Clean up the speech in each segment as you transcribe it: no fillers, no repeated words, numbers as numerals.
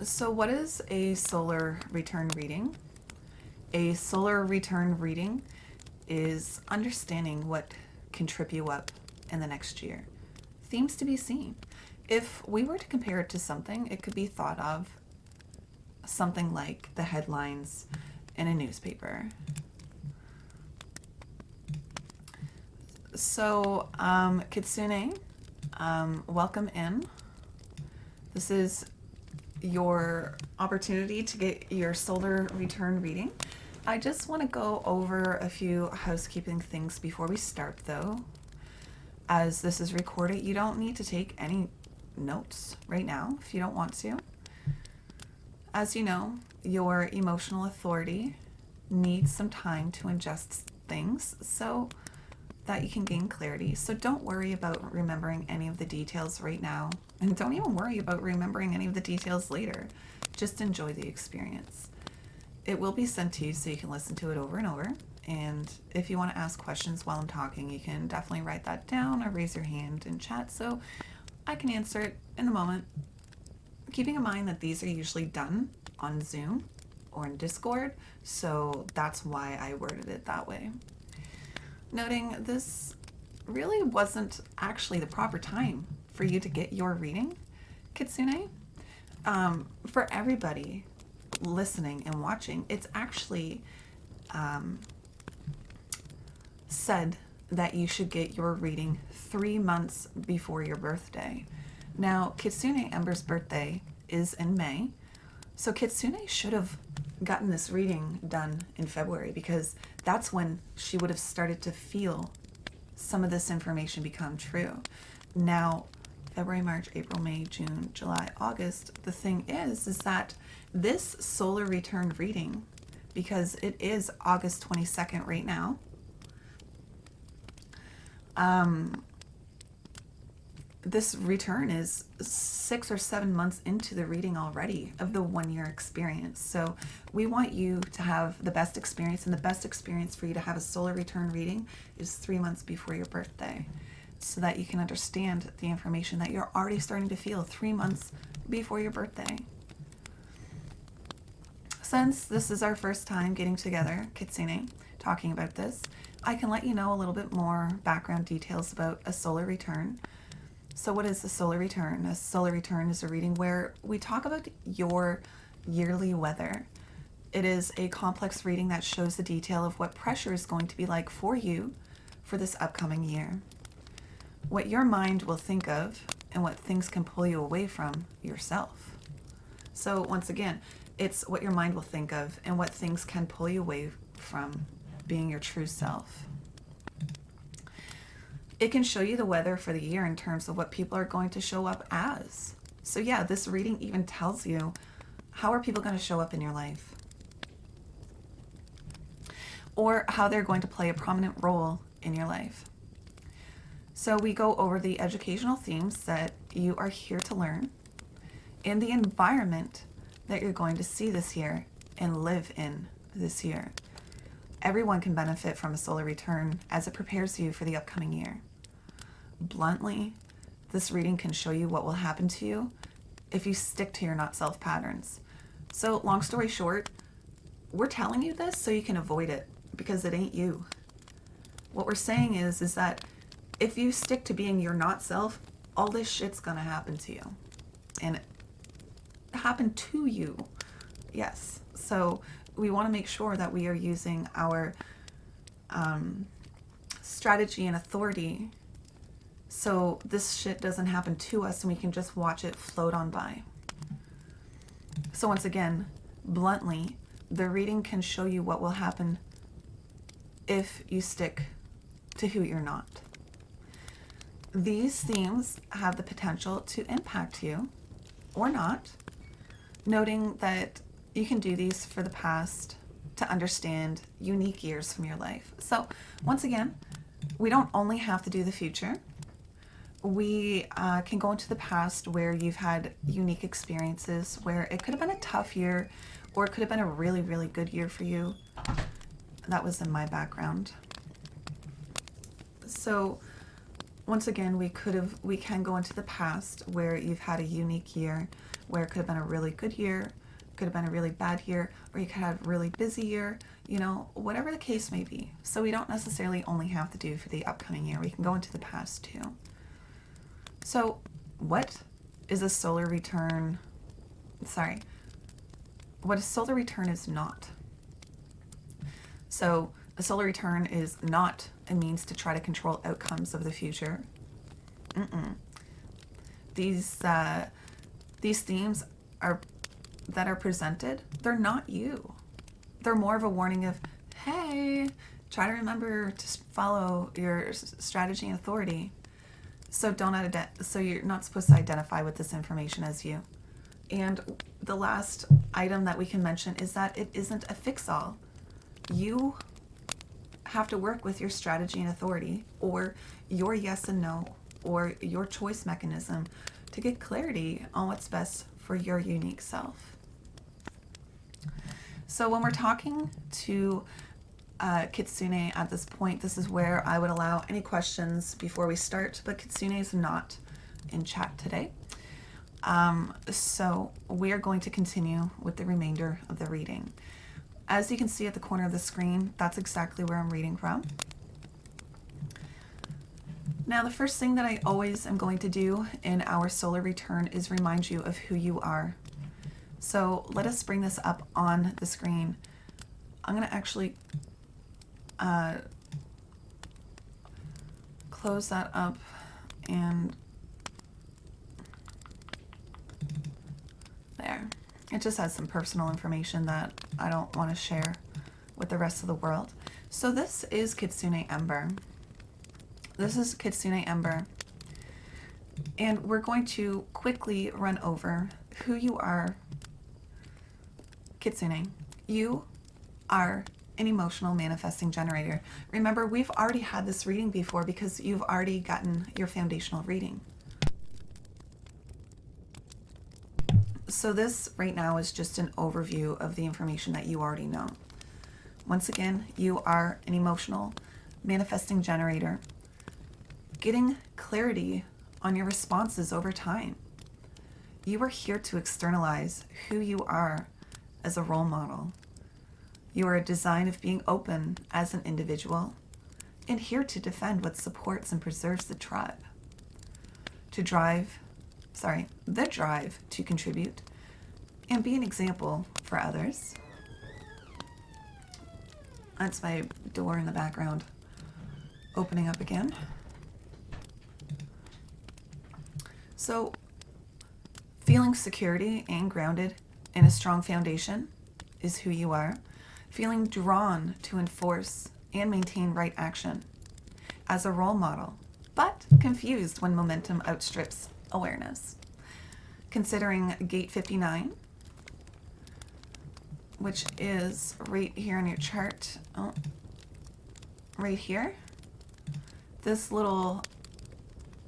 So what is a solar return reading? A solar return reading is understanding what can trip you up in the next year. Themes to be seen. If we were to compare it to something, it could be thought of something like the headlines in a newspaper. So, Kitsune, welcome in. This is your opportunity to get your solar return reading. I just want to go over a few housekeeping things before we start, though. As this is recorded, you don't need to take any notes right now if you don't want to. As you know, your emotional authority needs some time to ingest things so that you can gain clarity. So don't worry about remembering any of the details right now, and don't even worry about remembering any of the details later. Just enjoy the experience. It will be sent to you so you can listen to it over and over. And if you want to ask questions while I'm talking, you can definitely write that down or raise your hand in chat so I can answer it in the moment. Keeping in mind that these are usually done on Zoom or in Discord, so that's why I worded it that way. Noting this really wasn't actually the proper time for you to get your reading, Kitsune. For everybody listening and watching, it's actually said that you should get your reading 3 months before your birthday. Now, Kitsune Ember's birthday is in May, so Kitsune should have gotten this reading done in February because that's when she would have started to feel some of this information become true. Now, February, March, April, May, June, July, August, the thing is that this solar return reading, because it is August 22nd right now, this return is 6 or 7 months into the reading already of the 1 year experience. So we want you to have the best experience, and the best experience for you to have a solar return reading is 3 months before your birthday, so that you can understand the information that you're already starting to feel 3 months before your birthday. Since this is our first time getting together, Kitsune, talking about this, I can let you know a little bit more background details about a solar return. So what is a solar return? A solar return is a reading where we talk about your yearly weather. It is a complex reading that shows the detail of what pressure is going to be like for you for this upcoming year. What your mind will think of and what things can pull you away from yourself. So once again, it's what your mind will think of and what things can pull you away from being your true self. It can show you the weather for the year in terms of what people are going to show up as. So yeah, this reading even tells you how are people going to show up in your life, or how they're going to play a prominent role in your life. So we go over the educational themes that you are here to learn and the environment that you're going to see this year and live in this year. Everyone can benefit from a solar return as it prepares you for the upcoming year. Bluntly, this reading can show you what will happen to you if you stick to your not self patterns. So long story short, we're telling you this so you can avoid it because it ain't you. What we're saying is that if you stick to being your not self, all this shit's gonna happen to you. And happen to you. Yes. So we want to make sure that we are using our strategy and authority so this shit doesn't happen to us and we can just watch it float on by. So once again, bluntly, the reading can show you what will happen if you stick to who you're not. These themes have the potential to impact you or not, noting that you can do these for the past to understand unique years from your life. So once again, we don't only have to do the future. We can go into the past where you've had unique experiences where it could have been a tough year or it could have been a really, really good year for you. That was in my background. So once again, we can go into the past where you've had a unique year where it could have been a really good year, could have been a really bad year, or you could have a really busy year, you know, whatever the case may be. So we don't necessarily only have to do for the upcoming year. We can go into the past too. So what is a solar return? Sorry. What a solar return is not. So a solar return is not a means to try to control outcomes of the future. These themes that are presented, they're not you. They're more of a warning of, hey, try to remember to follow your strategy and authority. So so you're not supposed to identify with this information as you. And the last item that we can mention is that it isn't a fix-all. You have to work with your strategy and authority, or your yes and no, or your choice mechanism to get clarity on what's best for your unique self. So when we're talking to Kitsune at this point, this is where I would allow any questions before we start, but Kitsune is not in chat today. So we are going to continue with the remainder of the reading. As you can see at the corner of the screen, that's exactly where I'm reading from. Now, the first thing that I always am going to do in our solar return is remind you of who you are. So let us bring this up on the screen. I'm going to actually close that up, and there. It just has some personal information that I don't want to share with the rest of the world. So this is Kitsune Ember. This is Kitsune Ember. And we're going to quickly run over who you are. Kitsune, you are an emotional manifesting generator. Remember, we've already had this reading before because you've already gotten your foundational reading. So this right now is just an overview of the information that you already know. Once again, you are an emotional manifesting generator, getting clarity on your responses over time. You are here to externalize who you are as a role model. You are a design of being open as an individual, and here to defend what supports and preserves the tribe. The drive to contribute and be an example for others. That's my door in the background opening up again. So, feeling security and grounded in a strong foundation is who you are. Feeling drawn to enforce and maintain right action as a role model, but confused when momentum outstrips awareness. Considering gate 59, which is right here on your chart, right here, this little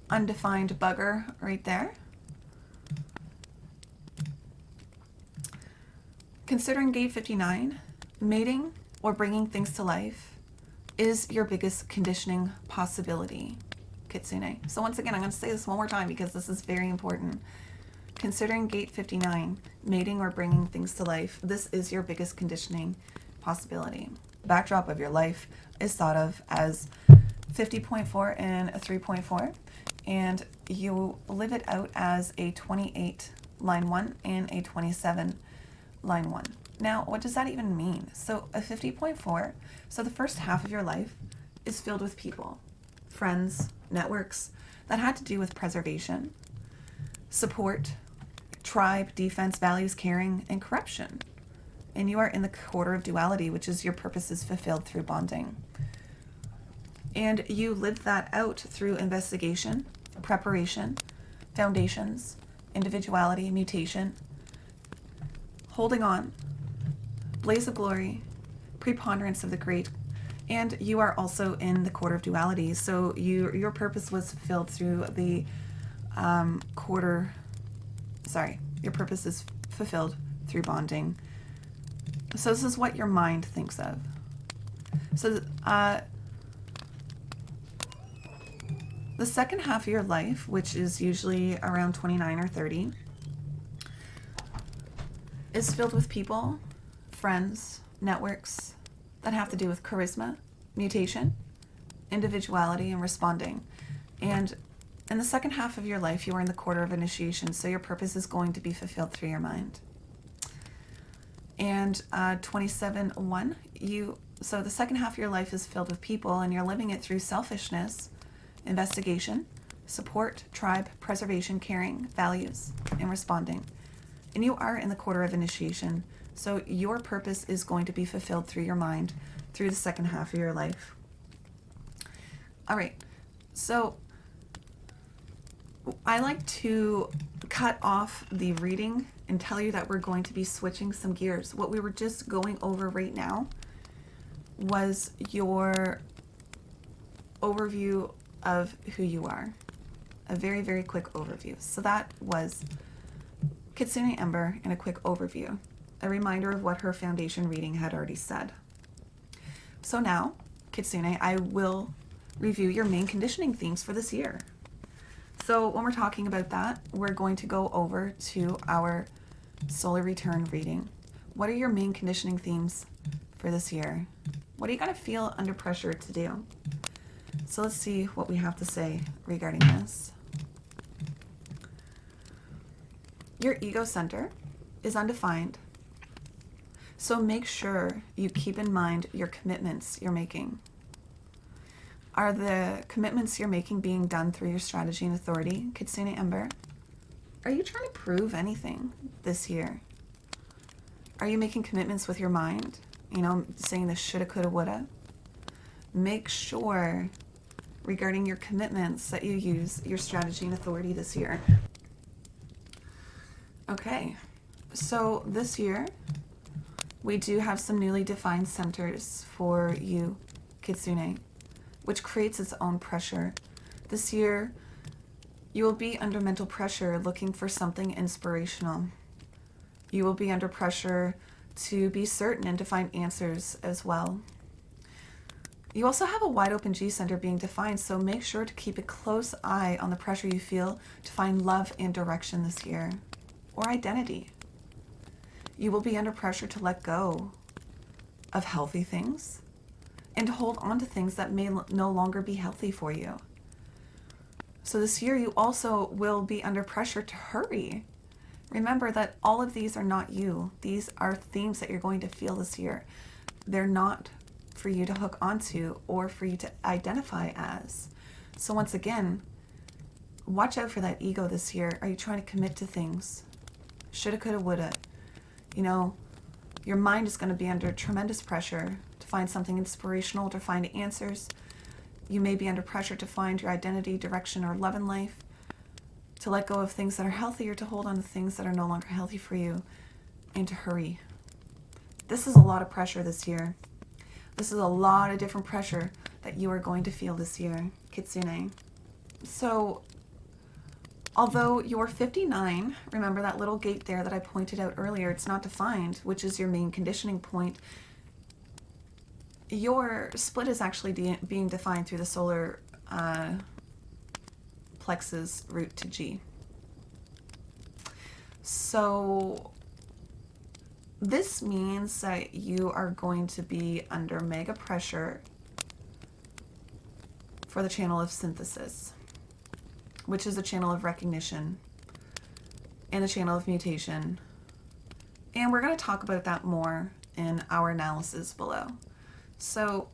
undefined bugger right there. Considering gate 59, mating or bringing things to life is your biggest conditioning possibility, Kitsune. So once again, I'm going to say this one more time because this is very important. Considering gate 59, mating or bringing things to life, this is your biggest conditioning possibility. The backdrop of your life is thought of as 50.4 and a 3.4, and you live it out as a 28 line 1 and a 27 line 1. Now, what does that even mean? So a 50.4, so the first half of your life is filled with people, friends, networks that had to do with preservation, support, tribe, defense, values, caring, and corruption. And you are in the quarter of duality, which is your purpose is fulfilled through bonding. And you live that out through investigation, preparation, foundations, individuality, mutation, holding on, blaze of glory, preponderance of the great. And you are also in the quarter of duality. So your purpose was fulfilled through the your purpose is fulfilled through bonding. So this is what your mind thinks of. So the second half of your life, which is usually around 29 or 30, is filled with people, friends, networks that have to do with charisma, mutation, individuality, and responding. And in the second half of your life, you are in the quarter of initiation, so your purpose is going to be fulfilled through your mind. And 27-1, so the second half of your life is filled with people, and you're living it through selfishness, investigation, support, tribe, preservation, caring, values, and responding. And you are in the quarter of initiation, so your purpose is going to be fulfilled through your mind through the second half of your life. All right, so I like to cut off the reading and tell you that we're going to be switching some gears. What we were just going over right now was your overview of who you are. A very, very quick overview. So that was Kitsune Ember in a quick overview. A reminder of what her foundation reading had already said. So now, Kitsune, I will review your main conditioning themes for this year. So when we're talking about that, we're going to go over to our solar return reading. What are your main conditioning themes for this year? What are you going to feel under pressure to do? So let's see what we have to say regarding this. Your ego center is undefined. So make sure you keep in mind your commitments you're making. Are the commitments you're making being done through your strategy and authority, Kitsune Ember? Are you trying to prove anything this year? Are you making commitments with your mind? You know, saying the shoulda, coulda, woulda? Make sure regarding your commitments that you use your strategy and authority this year. Okay, so this year we do have some newly defined centers for you, Kitsune, which creates its own pressure. This year, you will be under mental pressure looking for something inspirational. You will be under pressure to be certain and to find answers as well. You also have a wide open G center being defined, so make sure to keep a close eye on the pressure you feel to find love and direction this year, or identity. You will be under pressure to let go of healthy things and to hold on to things that may no longer be healthy for you. So this year you also will be under pressure to hurry. Remember that all of these are not you. These are themes that you're going to feel this year. They're not for you to hook onto or for you to identify as. So once again, watch out for that ego this year. Are you trying to commit to things? Shoulda, coulda, woulda. You know, your mind is going to be under tremendous pressure to find something inspirational, to find answers. You may be under pressure to find your identity, direction, or love in life, to let go of things that are healthy or to hold on to things that are no longer healthy for you, and to hurry. This is a lot of pressure this year. This is a lot of different pressure that you are going to feel this year, Kitsune. So, although you're 59, remember that little gate there that I pointed out earlier, it's not defined, which is your main conditioning point. Your split is actually being defined through the solar plexus root to G. So this means that you are going to be under mega pressure for the channel of synthesis, which is a channel of recognition and the channel of mutation. And we're going to talk about that more in our analysis below. So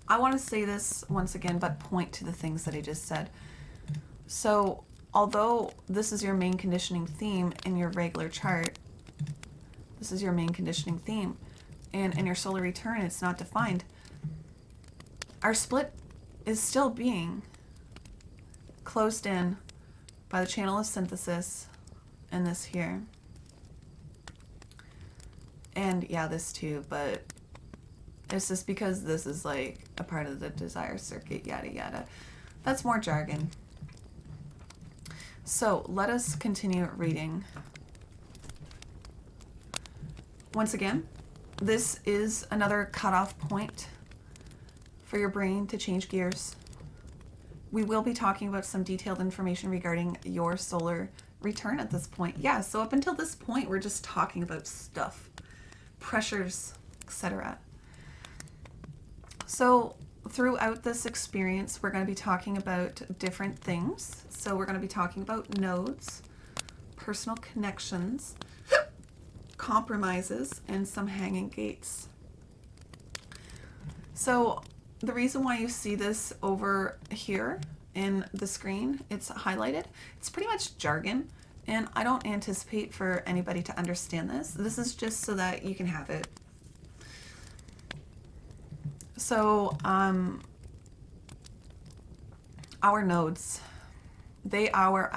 I want to say this once again, but point to the things that I just said. So although this is your main conditioning theme in your regular chart, this is your main conditioning theme, and in your solar return it's not defined, our split is still being closed in by the channel of synthesis and this here. And yeah, this too, but it's just because this is like a part of the desire circuit, yada yada. That's more jargon. So let us continue reading. Once again, this is another cutoff point for your brain to change gears. We will be talking about some detailed information regarding your solar return at this point. Yeah, so up until this point, we're just talking about stuff, pressures, etc. So throughout this experience, we're going to be talking about different things. So we're going to be talking about nodes, personal connections, compromises, and some hanging gates. So the reason why you see this over here in the screen, it's highlighted, it's pretty much jargon, and I don't anticipate for anybody to understand this. This is just so that you can have it. So our nodes, they are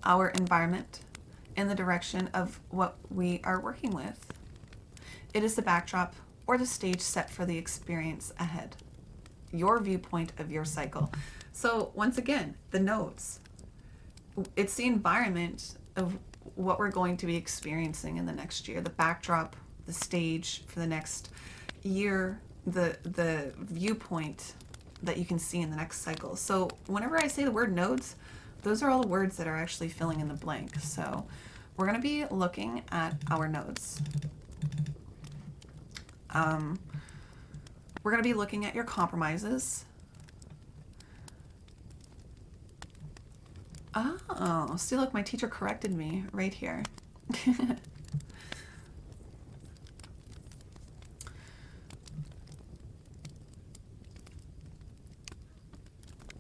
our environment in the direction of what we are working with. It is the backdrop or the stage set for the experience ahead, your viewpoint of your cycle. So once again, the nodes, it's the environment of what we're going to be experiencing in the next year, the backdrop, the stage for the next year, the viewpoint that you can see in the next cycle. So whenever I say the word nodes, those are all the words that are actually filling in the blank. So we're going to be looking at our nodes. We're going to be looking at your compromises. Oh, see, look, my teacher corrected me right here.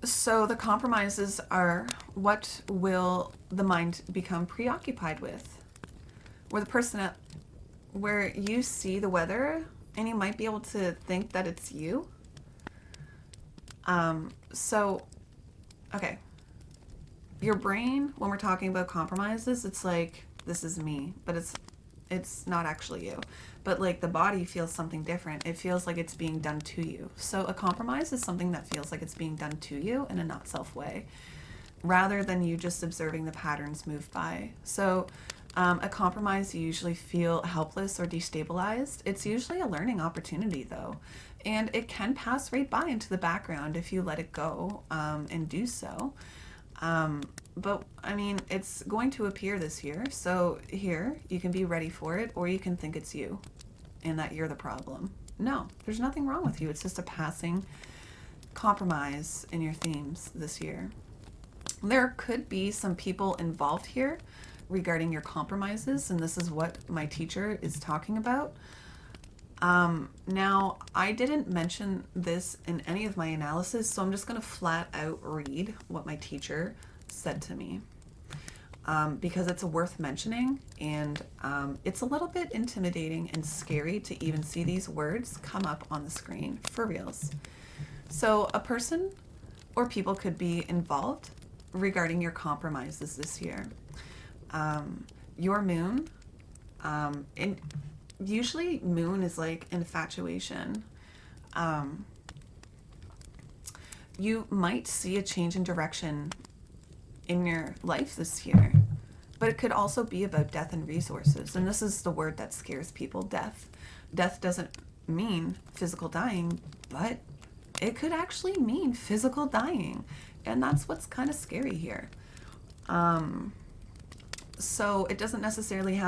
So the compromises are what will the mind become preoccupied with? Where the person at, where you see the weather and you might be able to think that it's you. Okay. Your brain, when we're talking about compromises, it's like, this is me, but it's not actually you. But like the body feels something different. It feels like it's being done to you. So a compromise is something that feels like it's being done to you in a not self way, rather than you just observing the patterns move by. So a compromise, you usually feel helpless or destabilized. It's usually a learning opportunity though. And it can pass right by into the background if you let it go and do so. But I mean, it's going to appear this year. So here, you can be ready for it, or you can think it's you and that you're the problem. No, there's nothing wrong with you. It's just a passing compromise in your themes this year. There could be some people involved here regarding your compromises, and this is what my teacher is talking about. Now, I didn't mention this in any of my analysis, so I'm just going to flat out read what my teacher said to me, because it's worth mentioning, and it's a little bit intimidating and scary to even see these words come up on the screen for reals. So a person or people could be involved regarding your compromises this year. Your moon, and usually moon is like infatuation. You might see a change in direction in your life this year, but it could also be about death and resources. And this is the word that scares people, death. Death doesn't mean physical dying, but it could actually mean physical dying. And that's what's kind of scary here. So it doesn't necessarily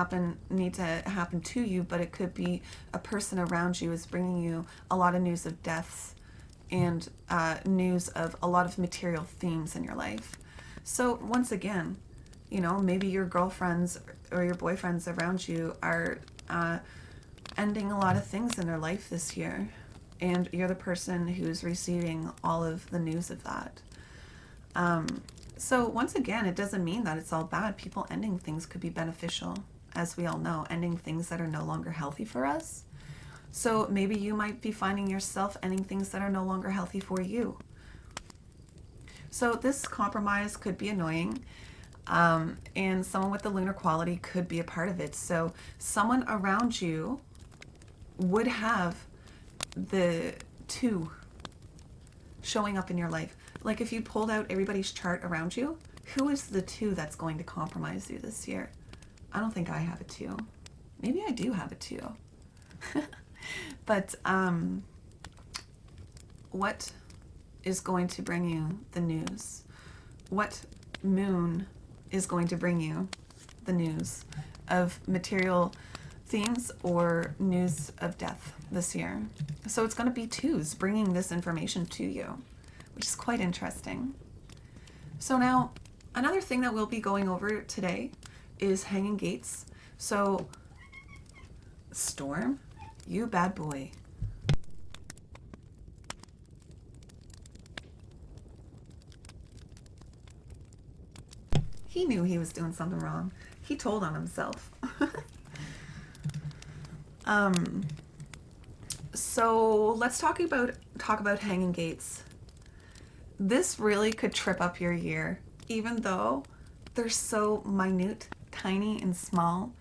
need to happen to you, but it could be a person around you is bringing you a lot of news of deaths and news of a lot of material themes in your life. So once again, you know, maybe your girlfriends or your boyfriends around you are ending a lot of things in their life this year, and you're the person who's receiving all of the news of that. So once again, it doesn't mean that it's all bad. People ending things could be beneficial, as we all know, ending things that are no longer healthy for us. So maybe you might be finding yourself ending things that are no longer healthy for you. So this compromise could be annoying, and someone with the lunar quality could be a part of it. So someone around you would have the 2 showing up in your life. Like if you pulled out everybody's chart around you, who is the 2 that's going to compromise you this year? I don't think I have a 2. Maybe I do have a 2. But what is going to bring you the news? What moon is going to bring you the news of material themes or news of death this year. So it's going to be twos bringing this information to you, which is quite interesting. So now, another thing that we'll be going over today is hanging gates. So, Storm, you bad boy. He knew he was doing something wrong. He told on himself. So let's talk about hanging gates. This really could trip up your year, even though they're so minute, tiny, and small.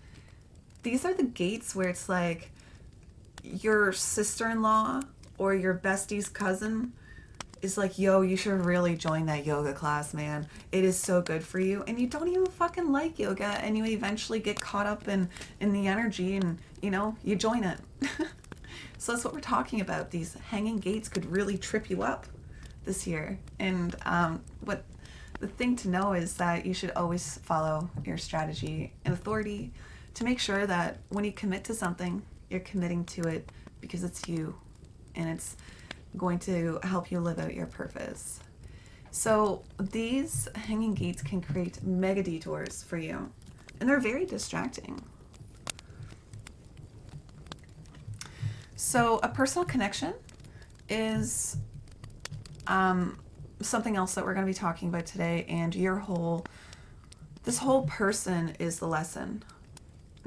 These are the gates where it's like your sister-in-law or your bestie's cousin is like, yo, you should really join that yoga class, man. It is so good for you. And you don't even fucking like yoga, and you eventually get caught up in the energy, and you join it. So that's what we're talking about. These hanging gates could really trip you up this year. And what the thing to know is that you should always follow your strategy and authority to make sure that when you commit to something, you're committing to it because it's you and it's going to help you live out your purpose. So these hanging gates can create mega detours for you, and they're very distracting. So a personal connection is something else that we're going to be talking about today, and this whole person is the lesson,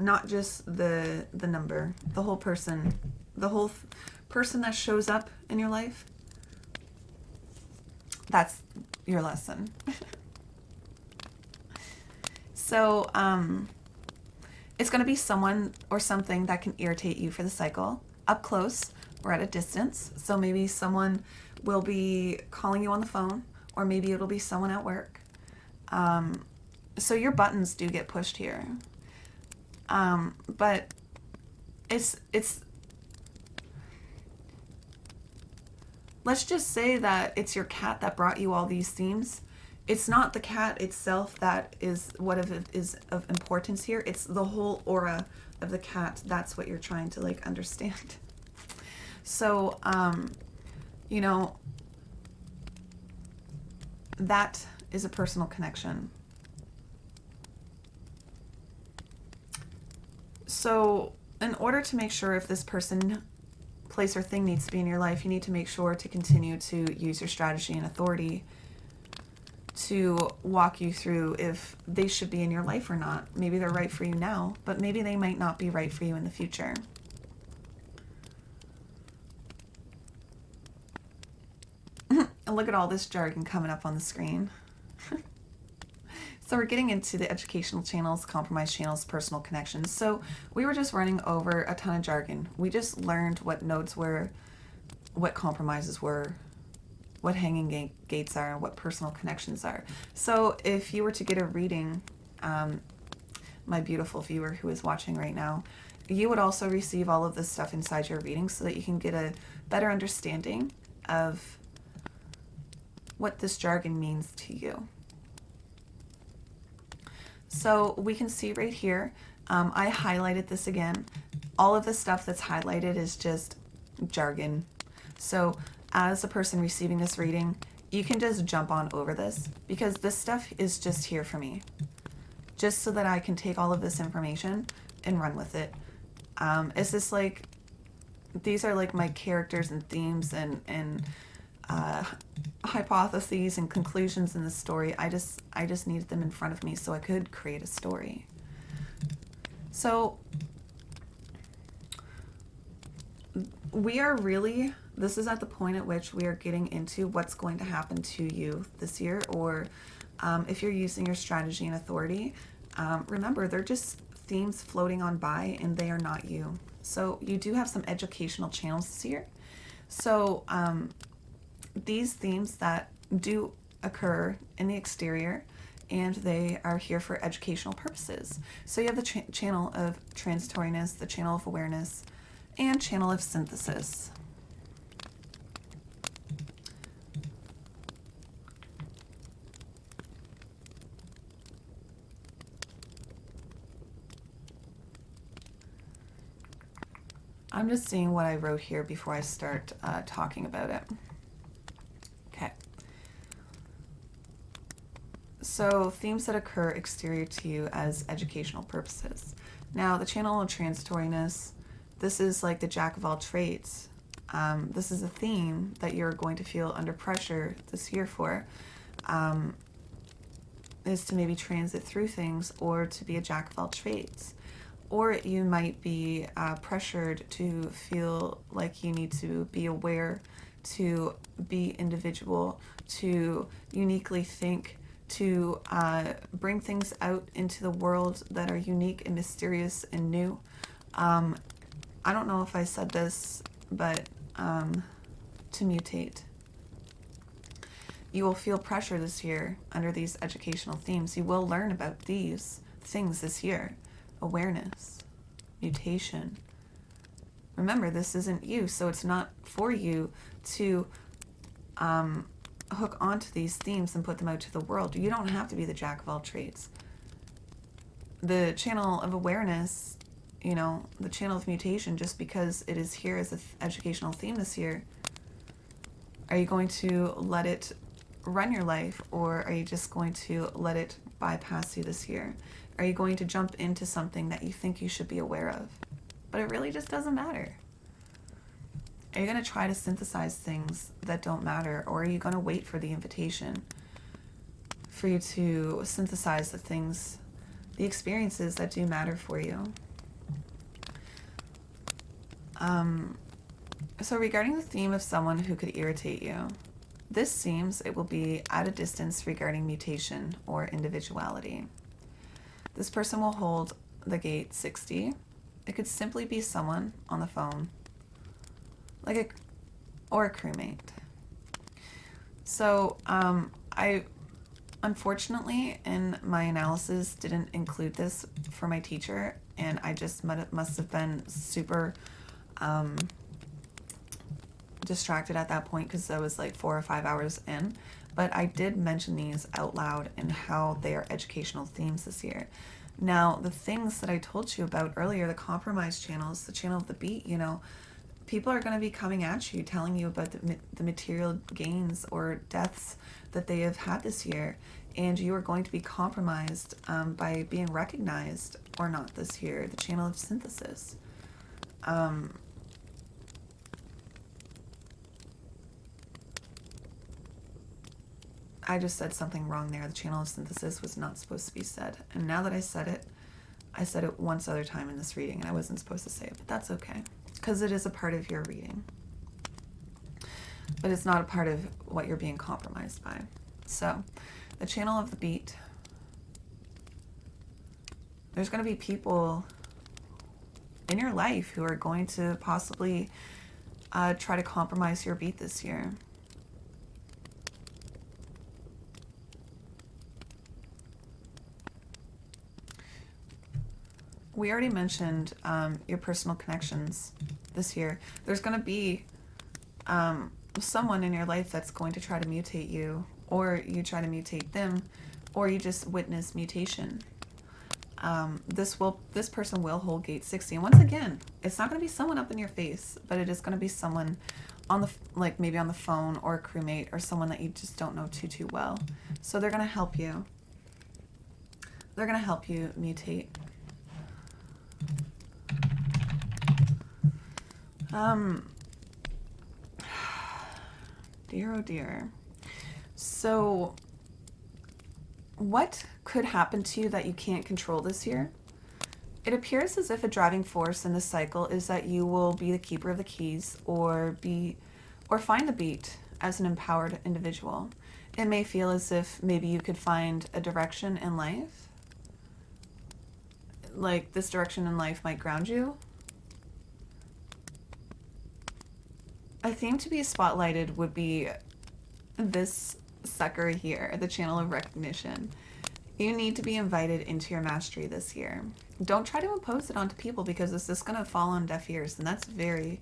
not just the number. The whole person, person that shows up in your life, that's your lesson. So it's going to be someone or something that can irritate you for the cycle, up close or at a distance. So maybe someone will be calling you on the phone, or maybe it'll be someone at work. So your buttons do get pushed here. But it's let's just say that it's your cat that brought you all these themes. It's not the cat itself that is what is of importance here. It's the whole aura of the cat. That's what you're trying to understand. So, that is a personal connection. So in order to make sure if this person, place, or thing needs to be in your life, you need to make sure to continue to use your strategy and authority to walk you through if they should be in your life or not. Maybe they're right for you now, but maybe they might not be right for you in the future. And look at all this jargon coming up on the screen. So we're getting into the educational channels, compromise channels, personal connections. So we were just running over a ton of jargon. We just learned what nodes were, what compromises were, what hanging gates are, and what personal connections are. So if you were to get a reading, my beautiful viewer who is watching right now, you would also receive all of this stuff inside your reading so that you can get a better understanding of what this jargon means to you. So we can see right here, I highlighted this again. All of the stuff that's highlighted is just jargon. So as a person receiving this reading, you can just jump on over this because this stuff is just here for me, just so that I can take all of this information and run with it. It's just these are my characters and themes and hypotheses and conclusions in the story. I just needed them in front of me so I could create a story. So this is at the point at which we are getting into what's going to happen to you this year, or if you're using your strategy and authority, remember they're just themes floating on by and they are not you. So you do have some educational channels this year. So these themes that do occur in the exterior, and they are here for educational purposes. So you have the channel of transitoriness, the channel of awareness, and channel of synthesis. I'm just seeing what I wrote here before I start talking about it. Okay. So, themes that occur exterior to you as educational purposes. Now, the channel of transitoriness, this is like the jack of all trades. This is a theme that you're going to feel under pressure this year for, is to maybe transit through things or to be a jack of all trades. Or you might be pressured to feel like you need to be aware, to be individual, to uniquely think, to bring things out into the world that are unique and mysterious and new. I don't know if I said this, but to mutate. You will feel pressure this year under these educational themes. You will learn about these things this year. Awareness, mutation. Remember, this isn't you, so it's not for you to hook onto these themes and put them out to the world. You don't have to be the jack of all trades. The channel of awareness, you know, the channel of mutation, just because it is here as an educational theme this year, are you going to let it run your life, or are you just going to let it bypass you this year? Are you going to jump into something that you think you should be aware of, but it really just doesn't matter? Are you going to try to synthesize things that don't matter, or are you going to wait for the invitation for you to synthesize the things, the experiences that do matter for you? So regarding the theme of someone who could irritate you, this seems it will be at a distance regarding mutation or individuality. This person will hold the gate 60. It could simply be someone on the phone, or a crewmate. So I unfortunately in my analysis didn't include this for my teacher, and I just must have been super distracted at that point because I was like 4 or 5 hours in. But I did mention these out loud and how they are educational themes this year. Now, the things that I told you about earlier, the compromise channels, the channel of the beat, you know, people are going to be coming at you, telling you about the material gains or deaths that they have had this year. And you are going to be compromised by being recognized or not this year. The channel of synthesis. I just said something wrong there. The channel of synthesis was not supposed to be said. And now that I said it once other time in this reading, and I wasn't supposed to say it, but that's okay. Because it is a part of your reading. But it's not a part of what you're being compromised by. So, the channel of the beat. There's going to be people in your life who are going to possibly try to compromise your beat this year. We already mentioned your personal connections this year. There's going to be someone in your life that's going to try to mutate you, or you try to mutate them, or you just witness mutation. This person will hold gate 60. And once again, it's not going to be someone up in your face, but it is going to be someone on the, like maybe on the phone, or a crewmate, or someone that you just don't know too well. So they're going to help you. They're going to help you mutate. Dear, oh dear. So, what could happen to you that you can't control this year? It appears as if a driving force in this cycle is that you will be the keeper of the keys, or find the beat as an empowered individual. It may feel as if maybe you could find a direction in life. Like this direction in life might ground you. A theme to be spotlighted would be this sucker here, the channel of recognition. You need to be invited into your mastery this year. Don't try to impose it onto people, because it's just going to fall on deaf ears, and that's very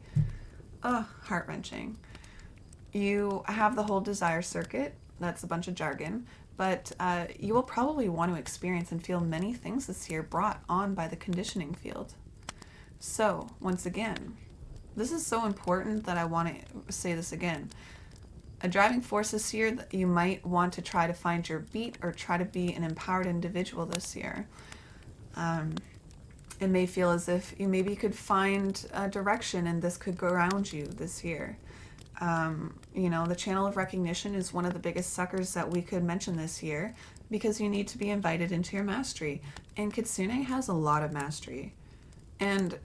heart-wrenching. You have the whole desire circuit. That's a bunch of jargon. But you will probably want to experience and feel many things this year brought on by the conditioning field. So, once again, This is so important that I want to say this again. A driving force this year that you might want to try to find your beat or try to be an empowered individual this year. It may feel as if you maybe could find a direction and this could ground you this year. You know, the channel of recognition is one of the biggest suckers that we could mention this year because you need to be invited into your mastery. And Kitsune has a lot of mastery. And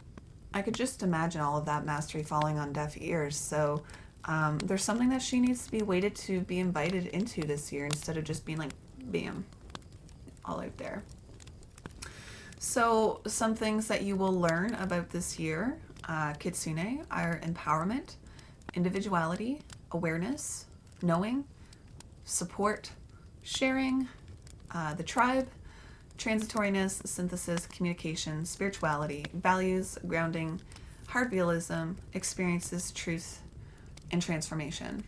I could just imagine all of that mastery falling on deaf ears. So there's something that she needs to be waited to be invited into this year instead of just being like, bam, all out there. So some things that you will learn about this year, Kitsune, are empowerment, individuality, awareness, knowing, support, sharing, the tribe, transitoriness, synthesis, communication, spirituality, values, grounding, hard realism, experiences, truth, and transformation.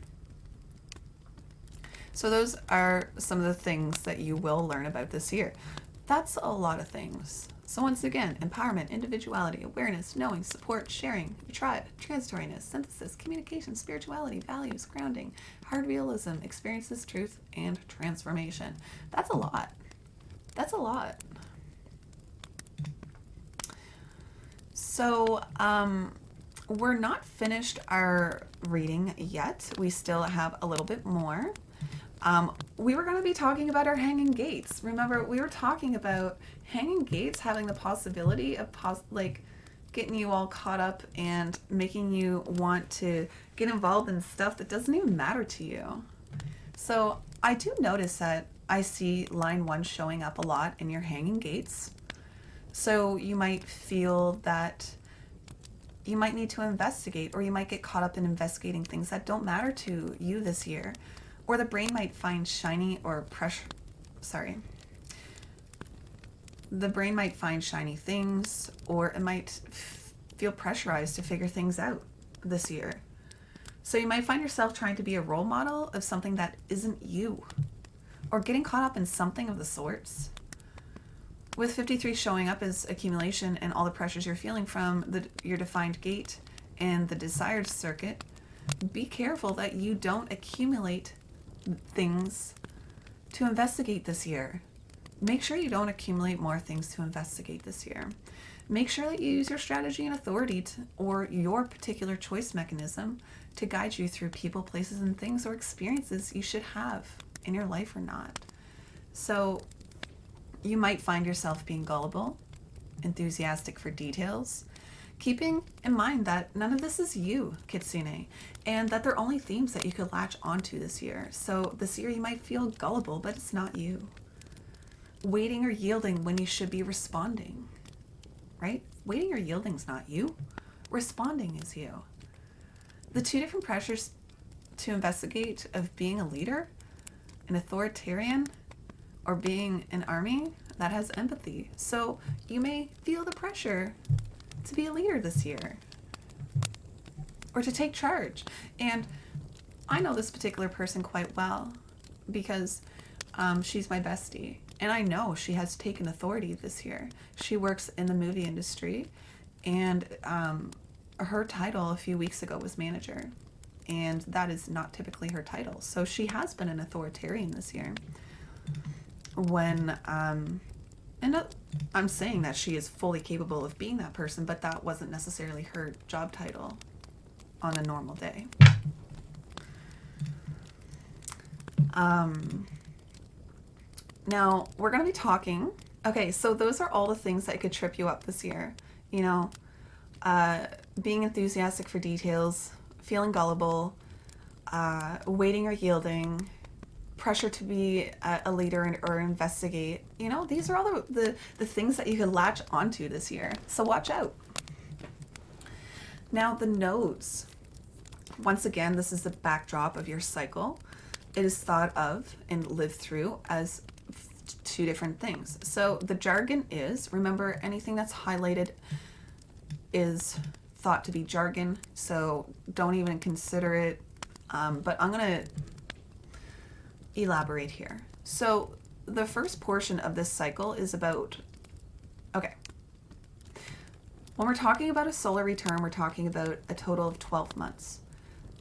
So those are some of the things that you will learn about this year. That's a lot of things. So once again, empowerment, individuality, awareness, knowing, support, sharing, your tribe, transitoriness, synthesis, communication, spirituality, values, grounding, hard realism, experiences, truth, and transformation. That's a lot. That's a lot. So we're not finished our reading yet. We still have a little bit more. We were going to be talking about our hanging gates. Remember, we were talking about hanging gates having the possibility of getting you all caught up and making you want to get involved in stuff that doesn't even matter to you. So I do notice that I see line 1 showing up a lot in your hanging gates. So you might feel that you might need to investigate, or you might get caught up in investigating things that don't matter to you this year. Or the brain might find the brain might find shiny things, or it might feel pressurized to figure things out this year. So you might find yourself trying to be a role model of something that isn't you, or getting caught up in something of the sorts. With 53 showing up as accumulation and all the pressures you're feeling from your defined gate and the desired circuit, be careful that you don't accumulate things to investigate this year. Make sure you don't accumulate more things to investigate this year. Make sure that you use your strategy and authority or your particular choice mechanism to guide you through people, places, and things or experiences you should have in your life or not. So you might find yourself being gullible, enthusiastic for details, keeping in mind that none of this is you, Kitsune, and that they're only themes that you could latch onto this year. So this year you might feel gullible, but it's not you. Waiting or yielding when you should be responding, right? Waiting or yielding is not you. Responding is you. The two different pressures to investigate of being a leader, an authoritarian, or being an army that has empathy. So you may feel the pressure to be a leader this year or to take charge. And I know this particular person quite well because she's my bestie, and I know she has taken authority this year. She works in the movie industry, and her title a few weeks ago was manager, and that is not typically her title. So she has been an authoritarian this year. When and I'm saying that she is fully capable of being that person, but that wasn't necessarily her job title on a normal day. Now, we're going to be talking. Okay, so those are all the things that could trip you up this year. You know, being enthusiastic for details, feeling gullible, waiting or yielding, pressure to be a leader or investigate. You know, these are all the things that you could latch onto this year. So watch out. Now the nodes. Once again, this is the backdrop of your cycle. It is thought of and lived through as two different things. So the jargon is, remember, anything that's highlighted is thought to be jargon. So don't even consider it. But I'm going to elaborate here. So the first portion of this cycle is about, When we're talking about a solar return, we're talking about a total of 12 months.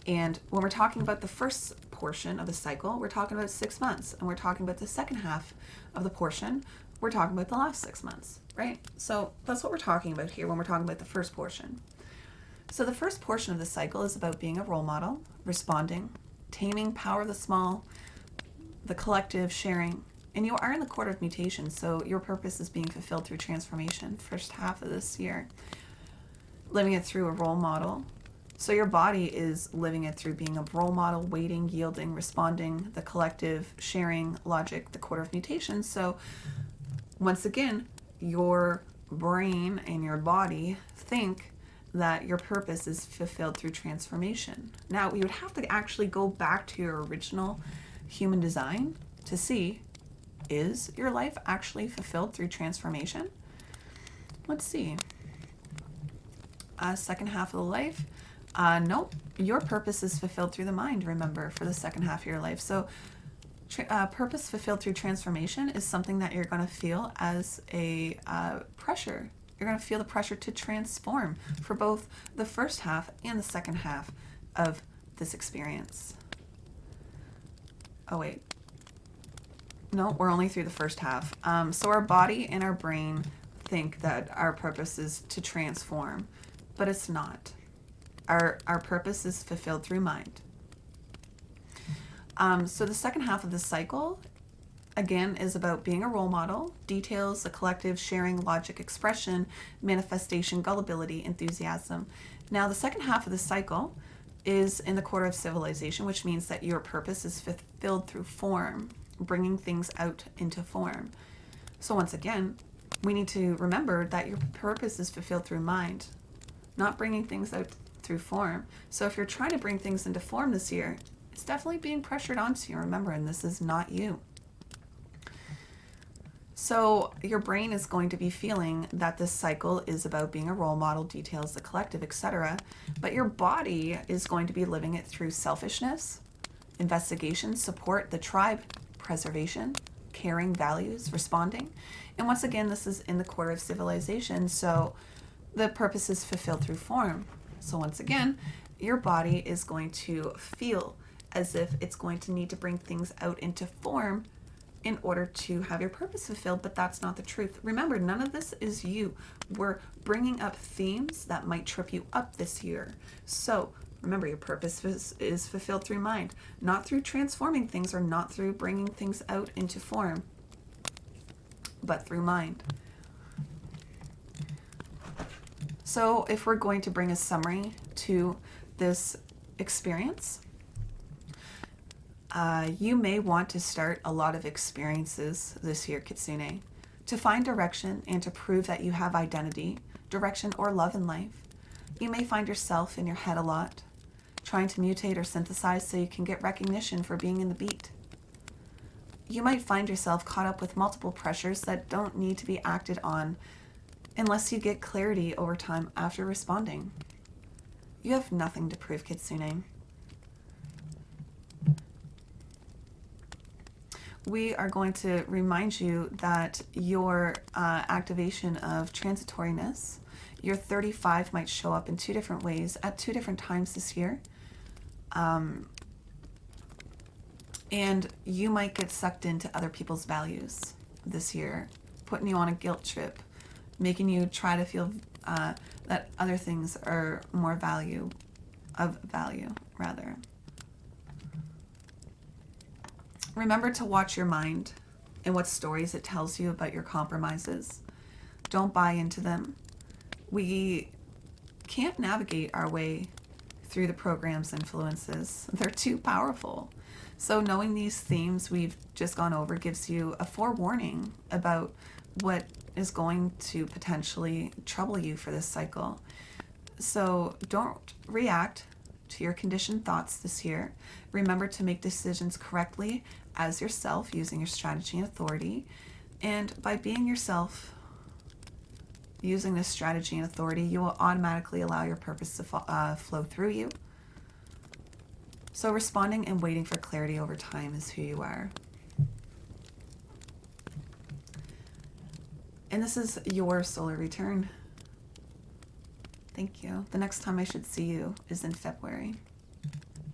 And when we're talking about the first portion of the cycle, we're talking about 6 months. And we're talking about the second half of the portion, we're talking about the last 6 months, right? So that's what we're talking about here when we're talking about the first portion. So the first portion of the cycle is about being a role model, responding, taming power of the small, the collective, sharing. And you are in the quarter of mutation, so your purpose is being fulfilled through transformation. First half of this year, living it through a role model. So your body is living it through being a role model, waiting, yielding, responding, the collective, sharing, logic, the quarter of mutation. So once again, your brain and your body think that your purpose is fulfilled through transformation. Now, you would have to actually go back to your original human design to see, is your life actually fulfilled through transformation? Let's see. Second half of the life. Nope. Your purpose is fulfilled through the mind, remember, for the second half of your life. So purpose fulfilled through transformation is something that you're going to feel as a pressure. You're going to feel the pressure to transform for both the first half and the second half of this experience. Oh, wait. No, we're only through the first half. So our body and our brain think that our purpose is to transform, but it's not. Our purpose is fulfilled through mind. So the second half of the cycle, again, is about being a role model, details, the collective, sharing, logic, expression, manifestation, gullibility, enthusiasm. Now, the second half of the cycle is in the quarter of civilization, which means that your purpose is fulfilled through form, bringing things out into form. So once again, we need to remember that your purpose is fulfilled through mind, not bringing things out through form. So if you're trying to bring things into form this year, it's definitely being pressured onto you, remember, and this is not you. So your brain is going to be feeling that this cycle is about being a role model, details, the collective, etc. But your body is going to be living it through selfishness, investigation, support, the tribe, preservation, caring, values, responding. And once again, this is in the quarter of civilization, so the purpose is fulfilled through form. So once again, your body is going to feel as if it's going to need to bring things out into form in order to have your purpose fulfilled, but that's not the truth. Remember, none of this is you. We're bringing up themes that might trip you up this year. So remember, your purpose is fulfilled through mind, not through transforming things or not through bringing things out into form, but through mind. So if we're going to bring a summary to this experience, you may want to start a lot of experiences this year, Kitsune, to find direction and to prove that you have identity, direction, or love in life. You may find yourself in your head a lot, trying to mutate or synthesize so you can get recognition for being in the beat. You might find yourself caught up with multiple pressures that don't need to be acted on unless you get clarity over time after responding. You have nothing to prove, Kitsune. We are going to remind you that your activation of transitoriness, your 35 might show up in two different ways at two different times this year. And you might get sucked into other people's values this year, putting you on a guilt trip, making you try to feel that other things are more value, rather. Remember to watch your mind and what stories it tells you about your compromises. Don't buy into them. We can't navigate our way through the program's influences. They're too powerful. So knowing these themes we've just gone over gives you a forewarning about what is going to potentially trouble you for this cycle. So don't react to your conditioned thoughts this year. Remember to make decisions correctly as yourself using your strategy and authority. And by being yourself, using this strategy and authority, you will automatically allow your purpose to flow through you. So responding and waiting for clarity over time is who you are. And this is your solar return. Thank you. The next time I should see you is in February.